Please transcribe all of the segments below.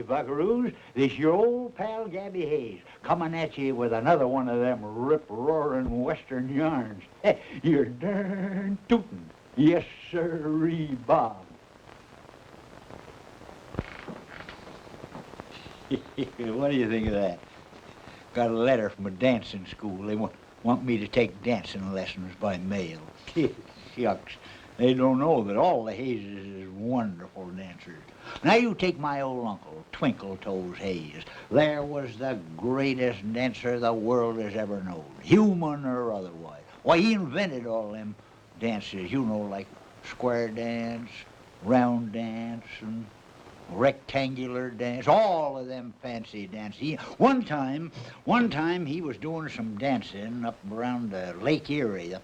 buckaroos. This your old pal Gabby Hayes, coming at you with another one of them rip-roaring Western yarns. You're darn tootin'. Yes, sirree, Bob. What do you think of that? Got a letter from a dancing school. They want me to take dancing lessons by mail. Shucks. They don't know that all the Hayeses is wonderful dancers. Now you take my old uncle, Twinkle Toes Hayes. There was the greatest dancer the world has ever known, human or otherwise. Why, he invented all them dances, you know, like square dance, round dance, and rectangular dance, all of them fancy dances. One time he was doing some dancing up around Lake Erie, up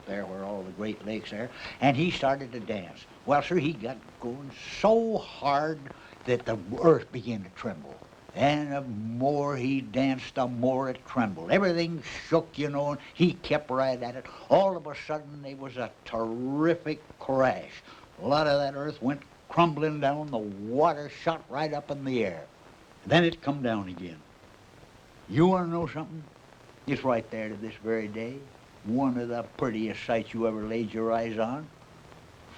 there where all the Great Lakes are, and he started to dance. Well, sir, he got going so hard that the earth began to tremble. And the more he danced, the more it trembled. Everything shook, and he kept right at it. All of a sudden, there was a terrific crash. A lot of that earth went crumbling down, the water shot right up in the air. Then it come down again. You want to know something? It's right there to this very day. One of the prettiest sights you ever laid your eyes on.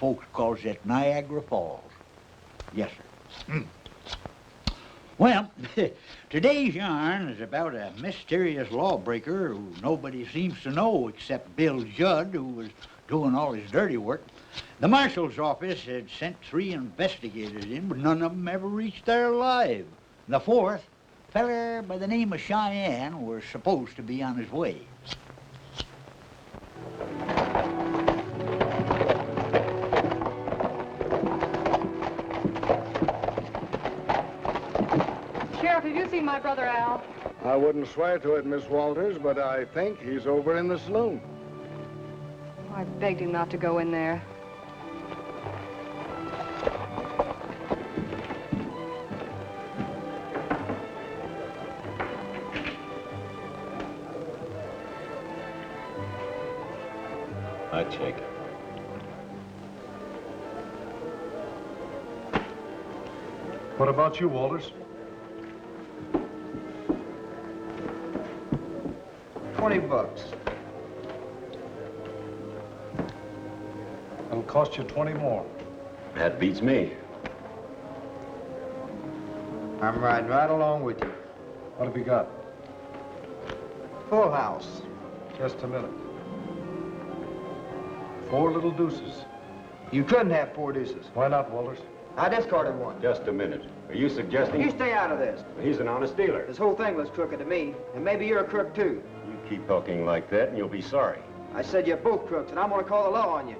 Folks calls it Niagara Falls. Yes, sir. Well, today's yarn is about a mysterious lawbreaker who nobody seems to know except Bill Judd, who was doing all his dirty work. The marshal's office had sent 3 investigators in, but none of them ever reached there alive. And the 4th, a feller by the name of Cheyenne, was supposed to be on his way. Sheriff, have you seen my brother Al? I wouldn't swear to it, Miss Walters, but I think he's over in the saloon. I begged him not to go in there. I check. What about you, Walters? 20 bucks. It'll cost you 20 more. That beats me. I'm riding right along with you. What have you got? Full house. Just a minute. 4 little deuces. You couldn't have 4 deuces. Why not, Walters? I discarded one. Just a minute. Are you suggesting... You stay out of this. He's an honest dealer. This whole thing was crooked to me, and maybe you're a crook too. You keep talking like that and you'll be sorry. I said you're both crooks, and I'm gonna call the law on you.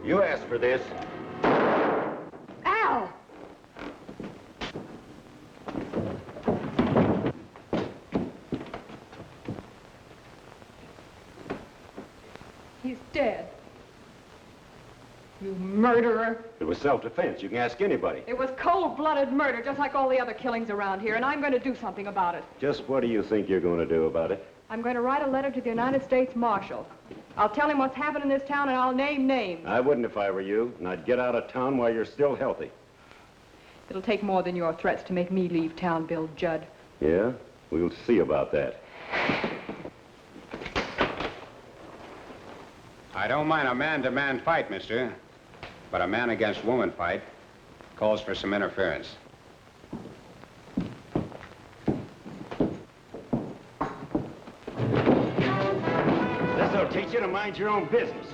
You asked for this. Al! He's dead. You murderer. It was self-defense. You can ask anybody. It was cold-blooded murder, just like all the other killings around here, and I'm going to do something about it. Just what do you think you're going to do about it? I'm going to write a letter to the United States Marshal. I'll tell him what's happened in this town, and I'll name names. I wouldn't if I were you, and I'd get out of town while you're still healthy. It'll take more than your threats to make me leave town, Bill Judd. Yeah? We'll see about that. I don't mind a man-to-man fight, mister. But a man-against-woman fight calls for some interference. This'll teach you to mind your own business.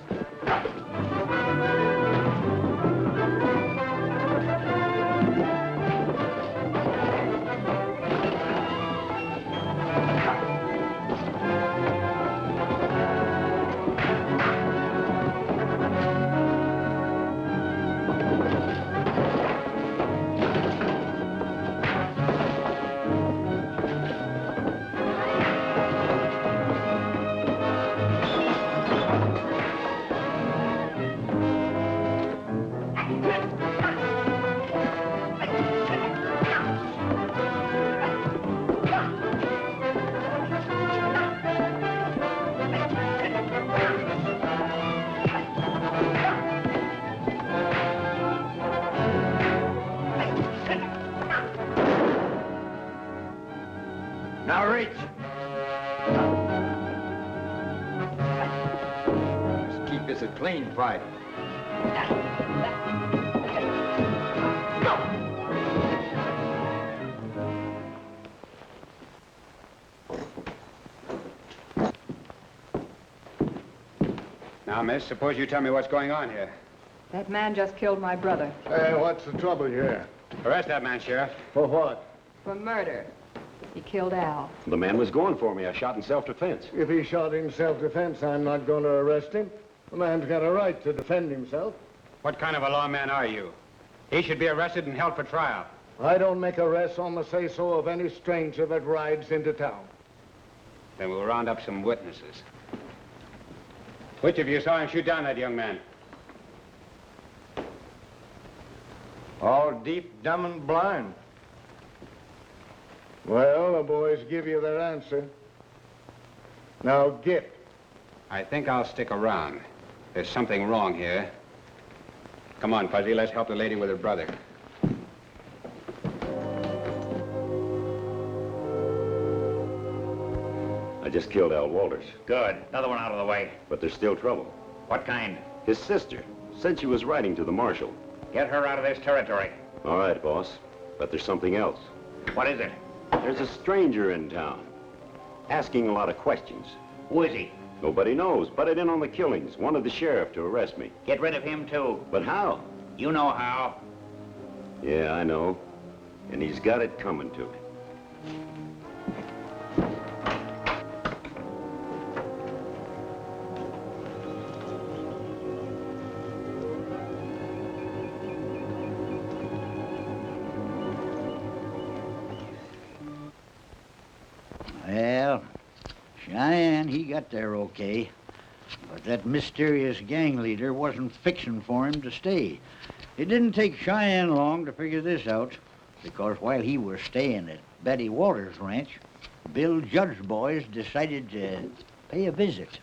is a clean fight. Now, miss, suppose you tell me what's going on here. That man just killed my brother Hey, what's the trouble here? Arrest that man, Sheriff. For what? for murder. He killed Al. The man was going for me. I shot in self-defense. If he shot in self-defense, I'm not going to arrest him. The man's got a right to defend himself. What kind of a lawman are you? He should be arrested and held for trial. I don't make arrests on the say-so of any stranger that rides into town. Then we'll round up some witnesses. Which of you saw him shoot down that young man? All deep, dumb, and blind. Well, the boys give you their answer. Now get. I think I'll stick around. There's something wrong here. Come on, Fuzzy, let's help the lady with her brother. I just killed Al Walters, Good. Another one out of the way. but there's still trouble. What kind? His sister said she was writing to the marshal. Get her out of this territory. All right, boss, but there's something else. What is it? There's a stranger in town, asking a lot of questions. Who is he? Nobody knows. Butted in on the killings. Wanted the sheriff to arrest me. Get rid of him, too. But how? You know how. Yeah, I know. And he's got it coming to me. Well, Cheyenne, he got there okay. But that mysterious gang leader wasn't fixing for him to stay. It didn't take Cheyenne long to figure this out, because while he was staying at Betty Walters' ranch, Bill Judd's boys decided to pay a visit.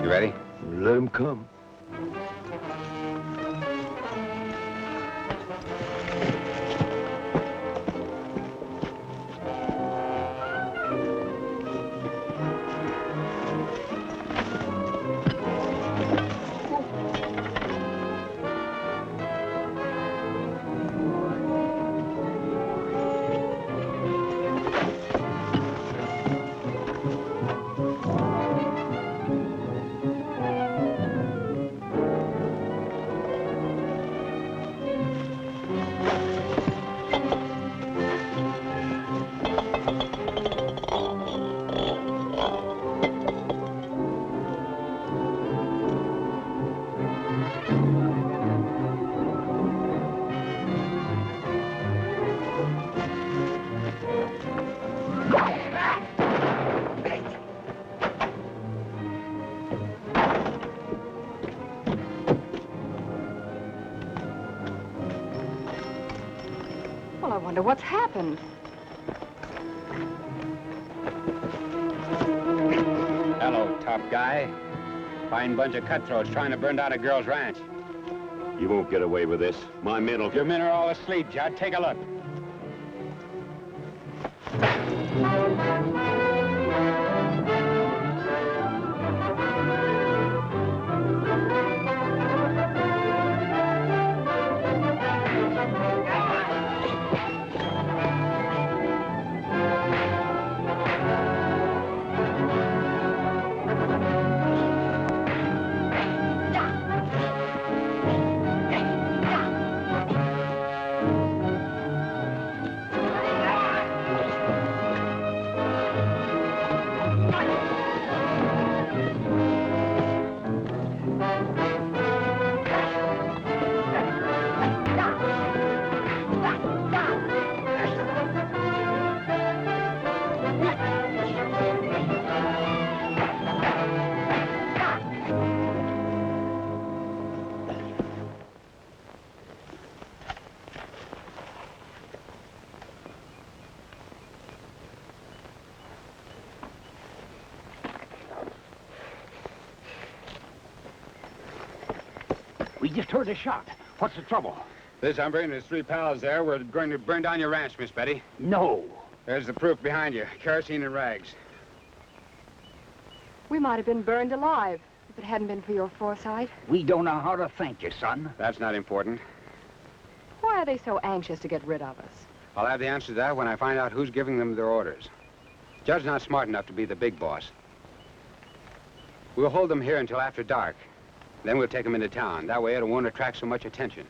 You ready? Let him come. Well, I wonder what's happened. Hello, tough guy. Fine bunch of cutthroats trying to burn down a girl's ranch. You won't get away with this. My men will... Your men are all asleep, Judd. Take a look. just heard a shot. What's the trouble? This hombre and his 3 pals there were going to burn down your ranch, Miss Betty. No. There's the proof behind you. Kerosene and rags. We might have been burned alive if it hadn't been for your foresight. We don't know how to thank you, son. That's not important. Why are they so anxious to get rid of us? I'll have the answer to that when I find out who's giving them their orders. Jud's not smart enough to be the big boss. We'll hold them here until after dark. Then we'll take them into town. That way it won't attract so much attention.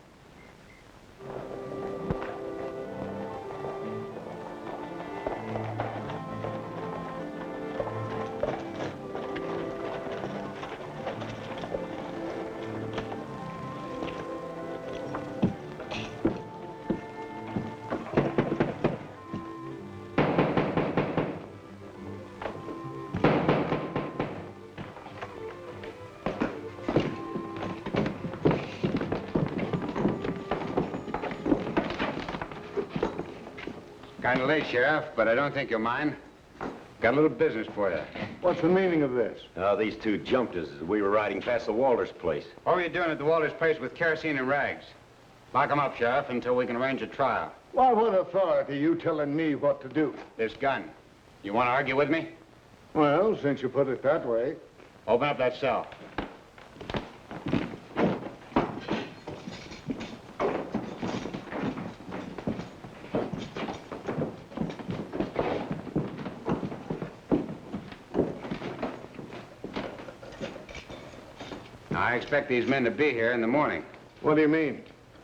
Kind of late, Sheriff, but I don't think you'll mind. Got a little business for you. What's the meaning of this? These 2 jumped us as we were riding past the Walters place. What were you doing at the Walters place with kerosene and rags? Lock them up, Sheriff, until we can arrange a trial. Why, what authority you telling me what to do? This gun. You want to argue with me? Well, since you put it that way. Open up that cell. I expect these men to be here in the morning. What do you mean?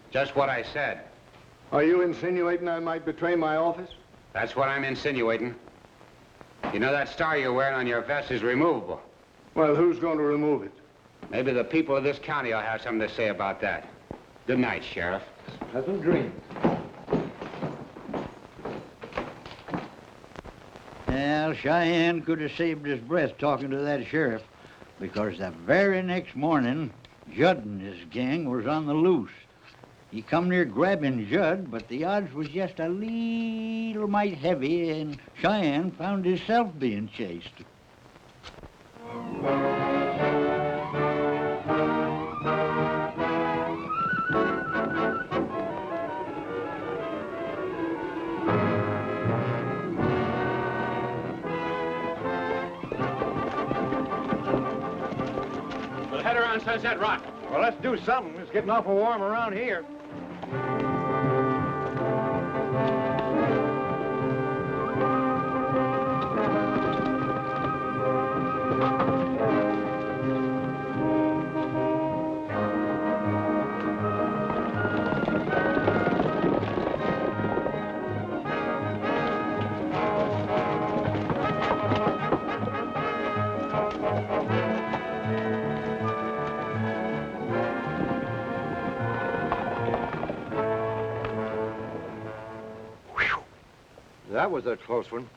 Just what I said. Are you insinuating I might betray my office? That's what I'm insinuating. You know that star you're wearing on your vest is removable. Well, who's going to remove it? Maybe the people of this county will have something to say about that. Good night, Sheriff. Pleasant dreams. Well, Cheyenne could have saved his breath talking to that sheriff, because the very next morning, Judd and his gang was on the loose. He come near grabbing Judd, but the odds was just a little mite heavy, and Cheyenne found himself being chased. We'll head around Sunset Rock. Well, let's do something. It's getting awful warm around here. That was a close one.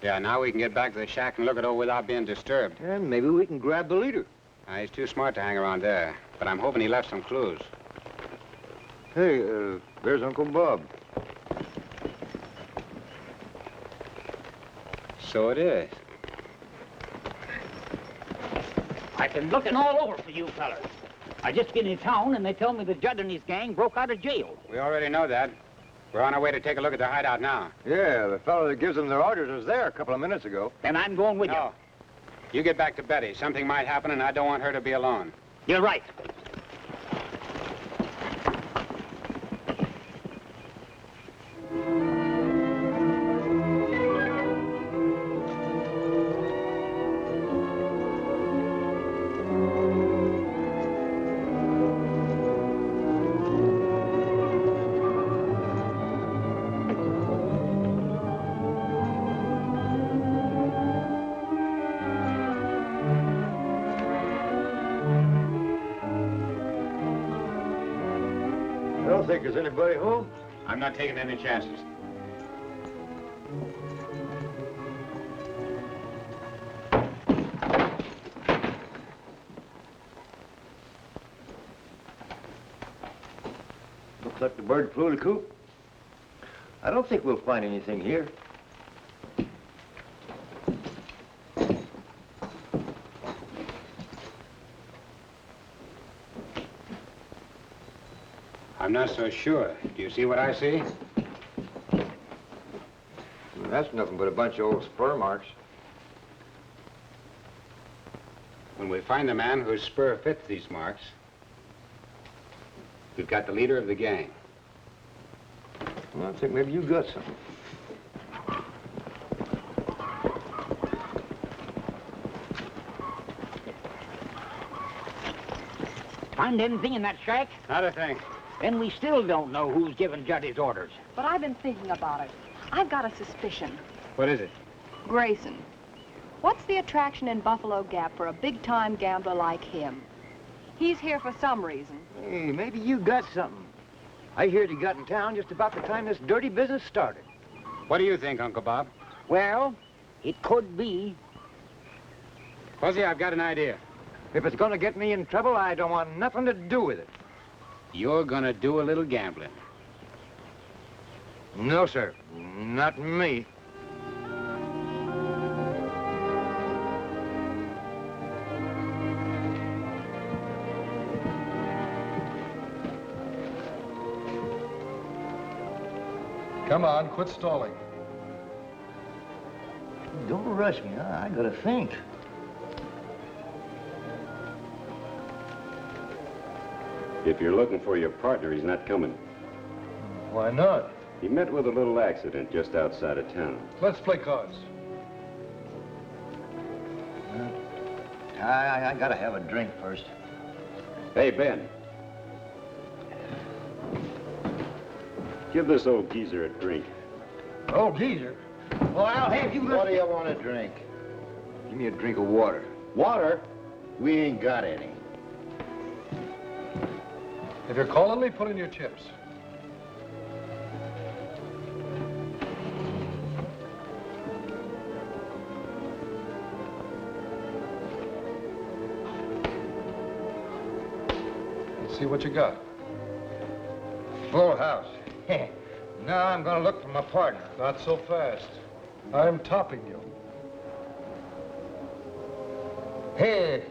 Yeah, now we can get back to the shack and look it over without being disturbed. And maybe we can grab the leader. He's too smart to hang around there, but I'm hoping he left some clues. Hey, there's Uncle Bob. So it is. I've been looking all over for you fellas. I just get in town and they tell me that Judd and his gang broke out of jail. We already know that. We're on our way to take a look at the hideout now. Yeah, the fellow that gives them their orders was there a couple of minutes ago. Then I'm going with No. You get back to Betty. Something might happen, and I don't want her to be alone. you. You're right. I don't think there's anybody home. I'm not taking any chances. Looks like the bird flew the coop. I don't think we'll find anything here. I'm not so sure. Do you see what I see? That's nothing but a bunch of old spur marks. When we find the man whose spur fits these marks, we've got the leader of the gang. Well, I think maybe you got something. Find anything in that shack? Not a thing. Then we still don't know who's giving Judd his orders. But I've been thinking about it. I've got a suspicion. What is it? Grayson. What's the attraction in Buffalo Gap for a big-time gambler like him? He's here for some reason. Hey, maybe you got something. I heard he got in town just about the time this dirty business started. What do you think, Uncle Bob? Well, it could be. Fuzzy, I've got an idea. If it's gonna get me in trouble, I don't want nothing to do with it. You're gonna do a little gambling. No, sir. Not me. Come on, quit stalling. Don't rush me. I gotta think. If you're looking for your partner, he's not coming. Why not? He met with a little accident just outside of town. Let's play cards. I gotta have a drink first. Hey, Ben. Give this old geezer a drink. Oh, geezer. Well, I'll have you... What do you want to drink? Give me a drink of water. Water? We ain't got any. If you're calling me, put in your chips. Let's see what you got. Full house. Now I'm gonna look for my partner. Not so fast. I'm topping you. Hey,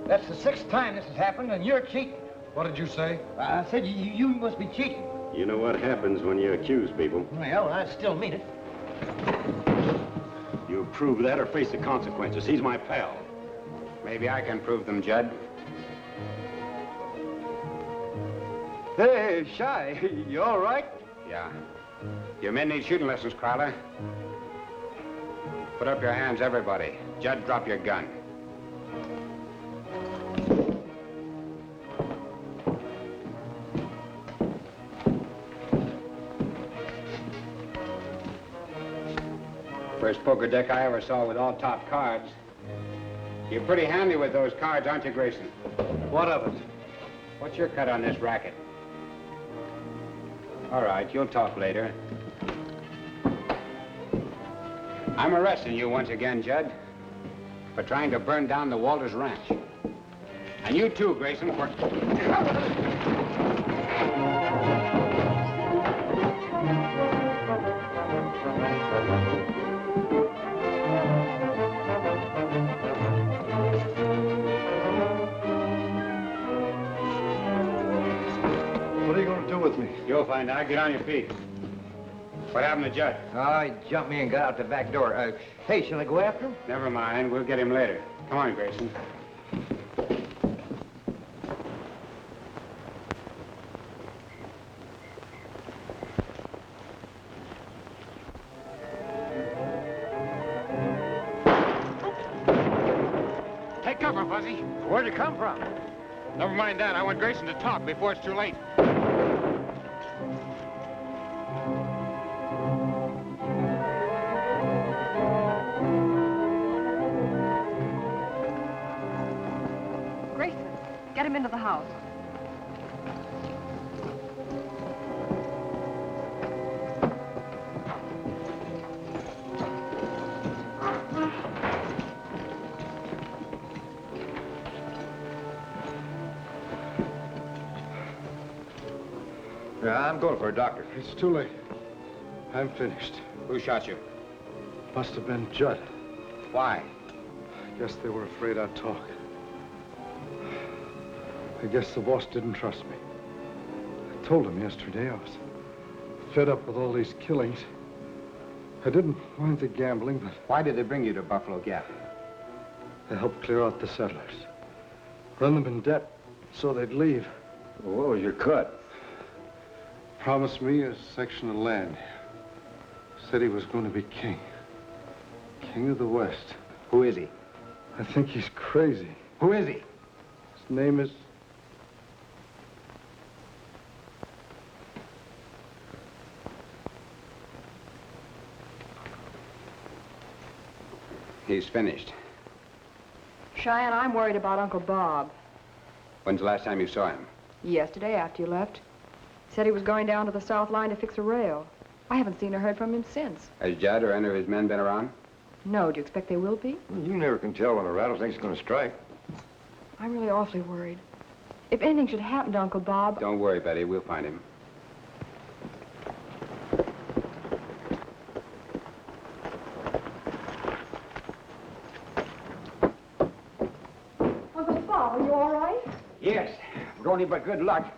that's the 6th time this has happened, and you're cheating. What did you say? I said you must be cheating. You know what happens when you accuse people. Well, I still mean it. You prove that or face the consequences. He's my pal. Maybe I can prove them, Judd. Hey, Shy, you all right? Yeah. Your men need shooting lessons, Crowler. Put up your hands, everybody. Judd, drop your gun. First poker deck I ever saw with all top cards. You're pretty handy with those cards, aren't you, Grayson? What of it? What's your cut on this racket? All right, you'll talk later. I'm arresting you once again, Judd, for trying to burn down the Walters Ranch. And you too, Grayson, for... What are you going to do with me? You'll find out. Get on your feet. What happened to Judd? Oh, he jumped me and got out the back door. Hey, shall I go after him? Never mind. We'll get him later. Come on, Grayson. Take cover, Fuzzy. Where'd it come from? Never mind that. I want Grayson to talk before it's too late. Grayson, get him into the house. Yeah, I'm going for a doctor. It's too late. I'm finished. Who shot you? Must have been Judd. Why? Guess they were afraid I'd talk. I guess the boss didn't trust me. told him yesterday I was fed up with all these killings. I didn't mind the gambling, but Why did they bring you to Buffalo Gap? I helped clear out the settlers. Run them in debt so they'd leave. Well, what was your cut? Promised me a section of land. Said he was going to be king. King of the West. Who is he? I think he's crazy. Who is he? His name is... He's finished. Cheyenne, I'm worried about Uncle Bob. When's the last time you saw him? Yesterday, after you left. Said he was going down to the South Line to fix a rail. I haven't seen or heard from him since. Has Judd or any of his men been around? No, do you expect they will be? You never can tell when a rattlesnake's going to strike. I'm really awfully worried. If anything should happen to Uncle Bob... Don't worry, Betty. We'll find him. Uncle Bob, are you all right? Yes, with only but good luck.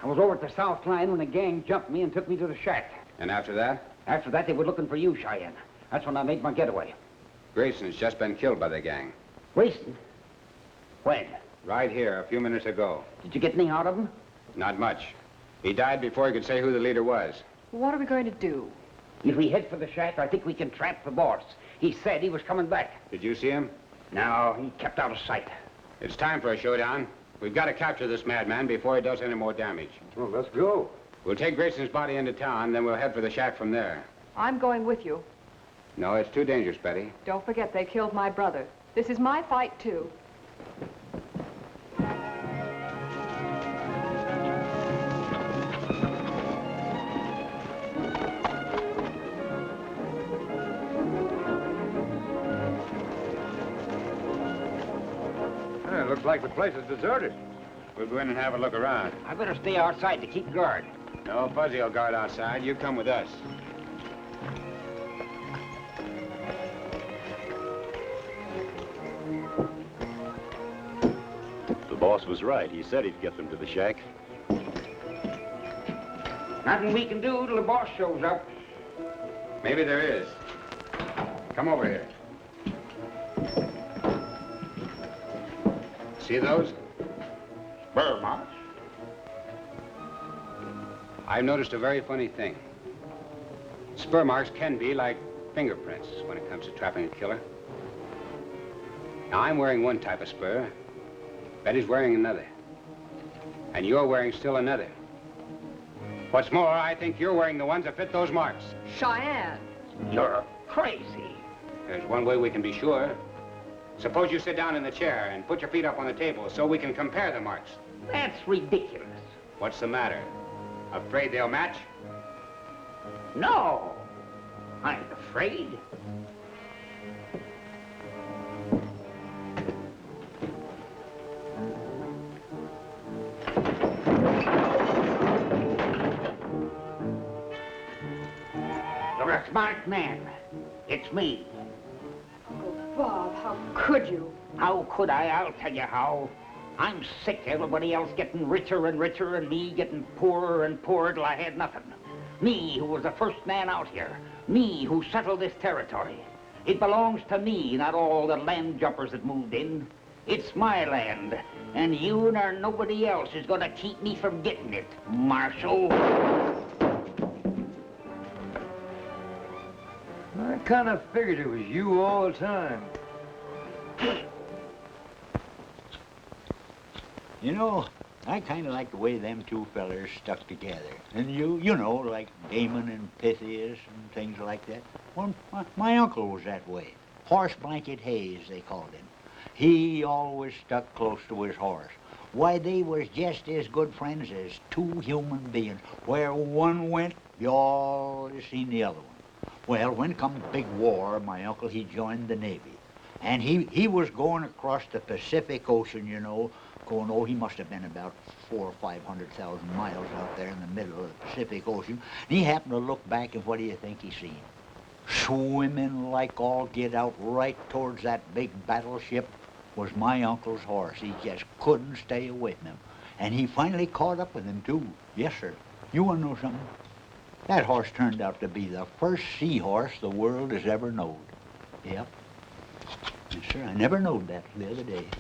I was over at the South Line when the gang jumped me and took me to the shack. And after that? After that, they were looking for you, Cheyenne. That's when I made my getaway. Grayson's just been killed by the gang. Grayson? When? Right here, a few minutes ago. Did you get anything out of him? Not much. He died before he could say who the leader was. What are we going to do? If we head for the shack, I think we can trap the boss. He said he was coming back. Did you see him? No, he kept out of sight. It's time for a showdown. We've got to capture this madman before he does any more damage. Well, let's go. We'll take Grayson's body into town, then we'll head for the shack from there. I'm going with you. No, it's too dangerous, Betty. Don't forget, they killed my brother. This is my fight, too. It looks like the place is deserted. We'll go in and have a look around. I better stay outside to keep guard. No, Fuzzy will guard outside. You come with us. The boss was right. He said he'd get them to the shack. Nothing we can do till the boss shows up. Maybe there is. Come over here. See those? Spur marks? I've noticed a very funny thing. Spur marks can be like fingerprints when it comes to trapping a killer. Now, I'm wearing one type of spur. Betty's wearing another. And you're wearing still another. What's more, I think you're wearing the ones that fit those marks. Cheyenne! You're crazy. There's one way we can be sure. Suppose you sit down in the chair and put your feet up on the table so we can compare the marks. That's ridiculous. What's the matter? Afraid they'll match? No, I ain't afraid. You're a smart man. It's me. Uncle Bob, how could you? How could I? I'll tell you how. I'm sick of everybody else getting richer and richer and me getting poorer and poorer till I had nothing. Me, who was the first man out here. Me, who settled this territory. It belongs to me, not all the land jumpers that moved in. It's my land, and you nor nobody else is gonna keep me from getting it, Marshal. I kind of figured it was you all the time. You know, I kind of like the way them two fellers stuck together. And you know, like Damon and Pythias and things like that. Well, my uncle was that way. Horse Blanket Hayes, they called him. He always stuck close to his horse. Why, they was just as good friends as two human beings. Where one went, you always seen the other one. Well, when come the big war, my uncle, he joined the Navy. And he was going across the Pacific Ocean, you know, going, oh, he must have been about 400,000 or 500,000 miles out there in the middle of the Pacific Ocean. And he happened to look back, and what do you think he seen? Swimming like all get out right towards that big battleship was my uncle's horse. He just couldn't stay away from him. And he finally caught up with him, too. Yes, sir. You want to know something? That horse turned out to be the first seahorse the world has ever known. Yep. Yes, sir. I never knowed that the other day.